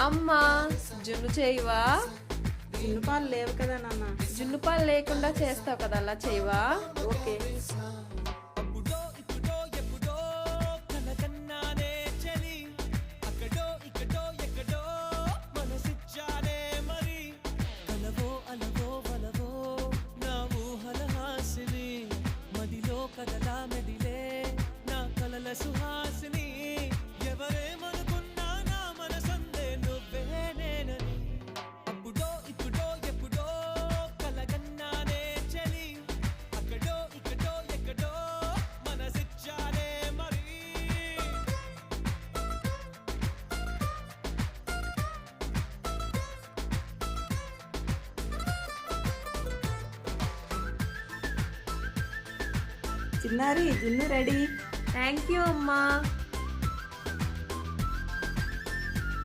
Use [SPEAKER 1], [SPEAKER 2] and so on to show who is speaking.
[SPEAKER 1] అమ్మా జున్ను చేయవా?
[SPEAKER 2] జున్ను పాలు లేవు కదా నాన్న.
[SPEAKER 1] జున్ను పాలు లేకుండా చేస్తావు కదా, అలా చేయవా?
[SPEAKER 2] ఓకే.
[SPEAKER 3] కదలా మెదిలే నా కలల సుహాసిని, ఎవరేమనుకున్నా నా మనసందే నువ్వే నేనని. అప్పుడో ఇప్పుడో ఎప్పుడో కలగన్నానే చలి, అక్కడో ఇక్కడో ఎక్కడో మనసిచ్చానే మరి.
[SPEAKER 2] చిన్నారి జున్ను రెడీ.
[SPEAKER 1] థ్యాంక్ యూ అమ్మా.